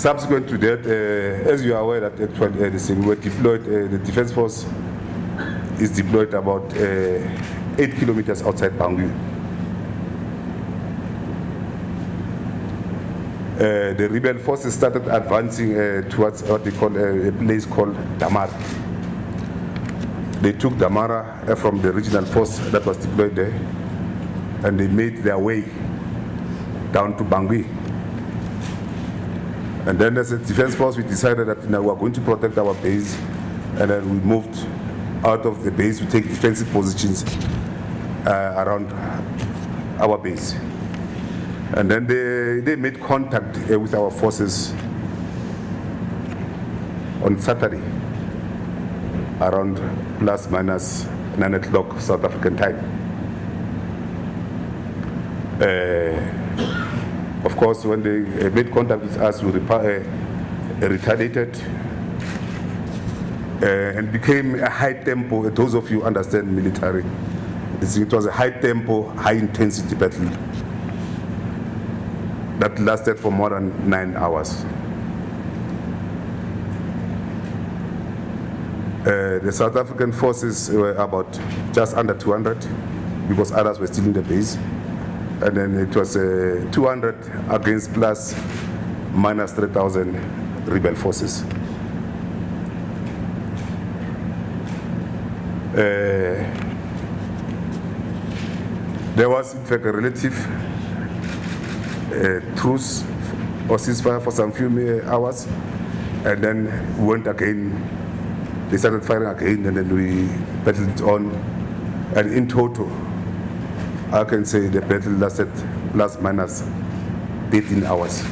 Subsequent to that, as you are aware that actually we were deployed, the Defence Force is deployed about 8 kilometers outside Bangui. The rebel forces started advancing towards what they call a place called Damara. They took Damara from the regional force that was deployed there, and they made their way down to Bangui. And then as a defense force, we decided that we are going to protect our base, and then we moved out of the base to take defensive positions around our base. And then they made contact with our forces on Saturday around plus minus 9 o'clock South African time. Of course, when they made contact with us, we retaliated and became a high tempo. Those of you understand military. It was a high tempo, high intensity battle that lasted for more than 9 hours. The South African forces were about just under 200 because others were still in the base. And then it was 200 against plus minus 3,000 rebel forces. There was in fact a relative truce or ceasefire for some few hours, and then we went again. They started firing again, and then we battled it on. And in total, I can say the battle lasted plus minus 18 hours.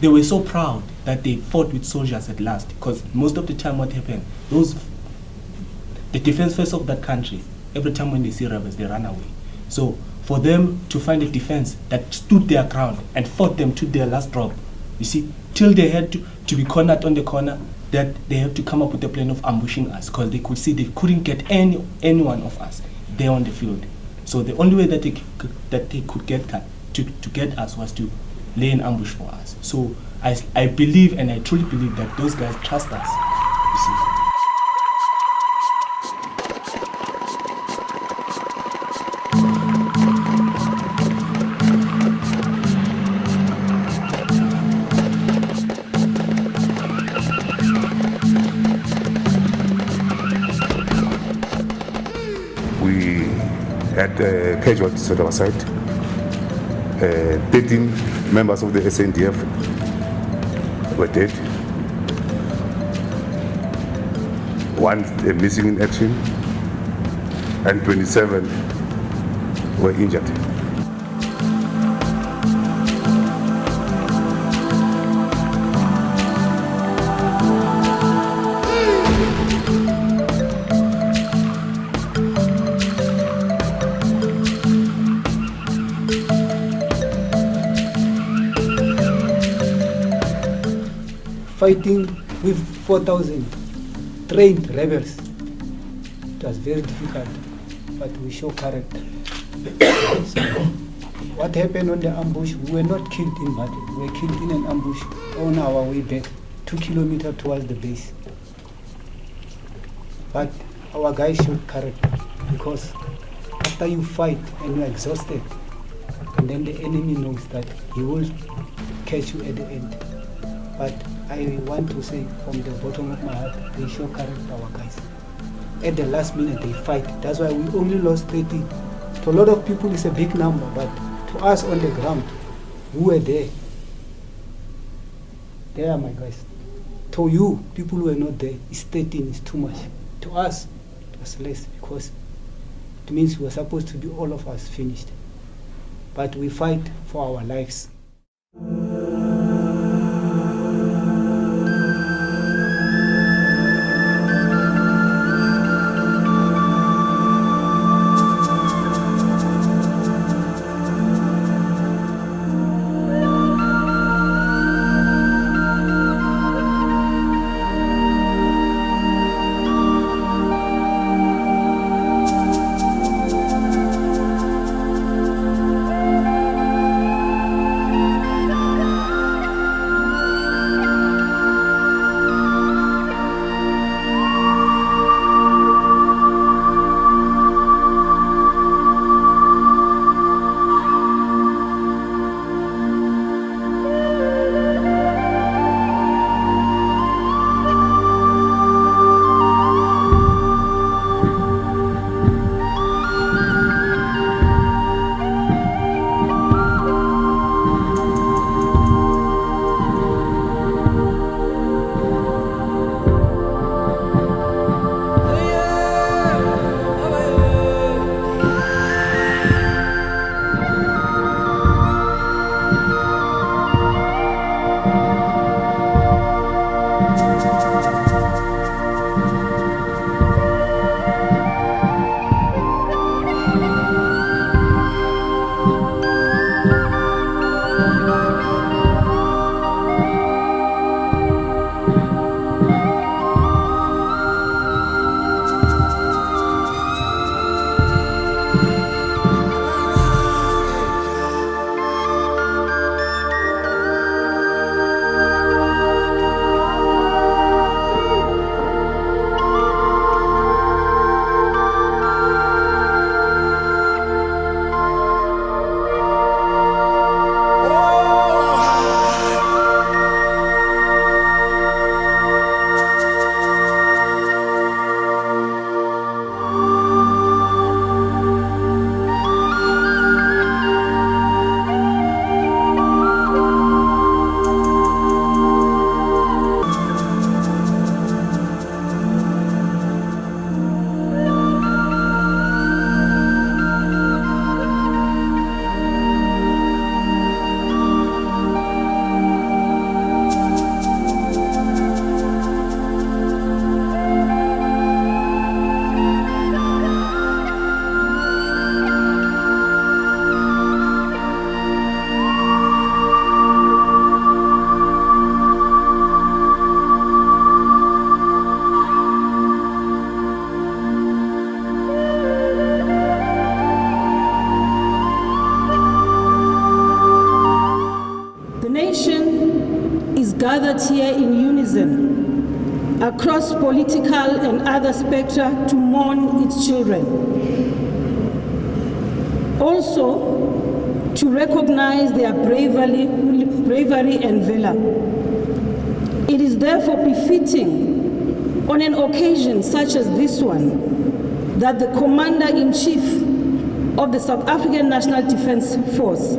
They were so proud that they fought with soldiers at last, because most of the time what happened, the defense force of that country, every time when they see rebels, they run away. So for them to find a defense that stood their ground and fought them to their last drop, you see, till they had to be cornered on the corner, that they had to come up with a plan of ambushing us, because they could see they couldn't get any one of us there on the field. So the only way that they could get to get us was to lay an ambush for us. So I believe, and I truly believe, that those guys trust us, you see. We had casualties at our side. 13 members of the SANDF were dead. 1 missing in action, and 27 were injured. Fighting with 4,000 trained rebels. It was very difficult, but we show character. So, what happened on the ambush? We were not killed in battle. We were killed in an ambush on our way back, 2 kilometers towards the base. But our guys showed character, because after you fight and you're exhausted, and then the enemy knows that he will catch you at the end. But I want to say from the bottom of my heart, they show character, our guys. At the last minute they fight. That's why we only lost 30. To a lot of people it's a big number, but to us on the ground, who were there, they are my guys. To you, people who were not there, it's 13, it's too much. To us, it was less, because it means we were supposed to be all of us finished. But we fight for our lives. gathered here in unison across political and other spectra to mourn its children. Also, to recognize their bravery and valor. It is therefore befitting on an occasion such as this one that the Commander-in-Chief of the South African National Defence Force,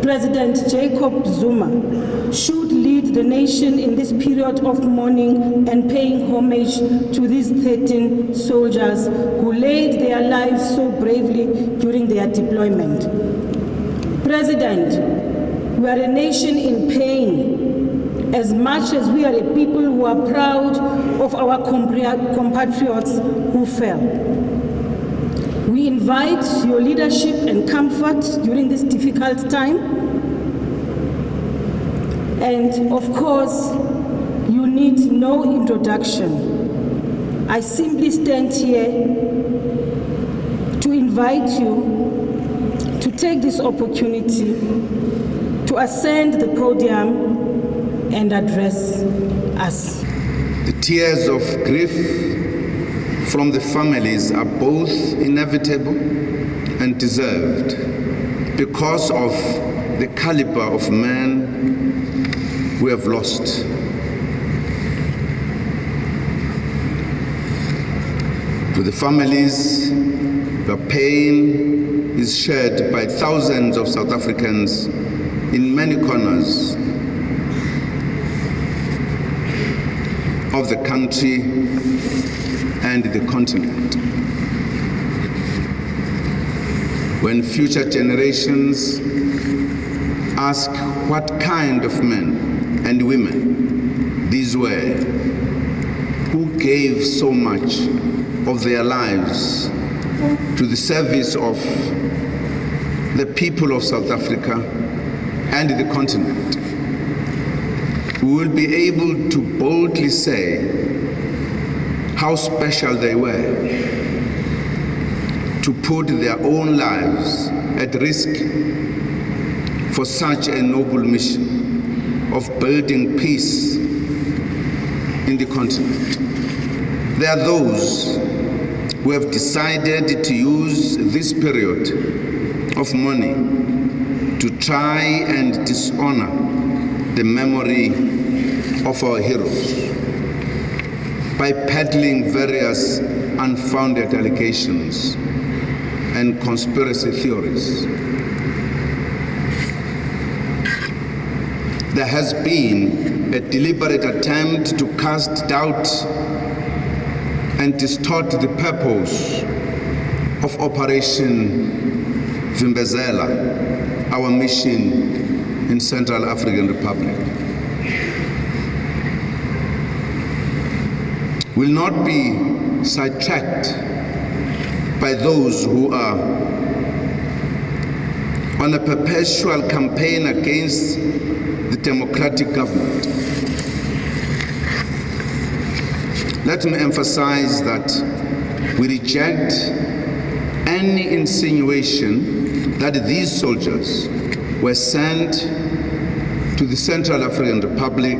President Jacob Zuma, should lead the nation in this period of mourning and paying homage to these 13 soldiers who laid their lives so bravely during their deployment. President, we are a nation in pain as much as we are a people who are proud of our compatriots who fell. We invite your leadership and comfort during this difficult time. And of course, you need no introduction. I simply stand here to invite you to take this opportunity to ascend the podium and address us. The tears of grief from the families are both inevitable and deserved because of the caliber of men we have lost. To the families, the pain is shared by thousands of South Africans in many corners of the country and the continent. When future generations ask what kind of men and women these were, who gave so much of their lives to the service of the people of South Africa and the continent, we will be able to boldly say how special they were to put their own lives at risk for such a noble mission of building peace in the continent. There are those who have decided to use this period of mourning to try and dishonor the memory of our heroes by peddling various unfounded allegations and conspiracy theories. There has been a deliberate attempt to cast doubt and distort the purpose of Operation Vimbezela, our mission in Central African Republic. Will not be sidetracked by those who are on a perpetual campaign against the democratic government. Let me emphasize that we reject any insinuation that these soldiers were sent to the Central African Republic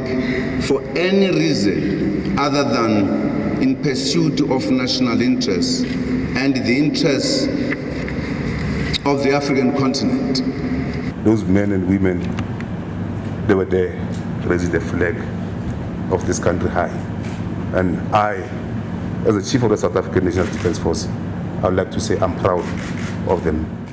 for any reason other than in pursuit of national interests and the interests of the African continent. Those men and women, they were there raising the flag of this country high. And I, as the Chief of the South African National Defence Force, I would like to say I'm proud of them.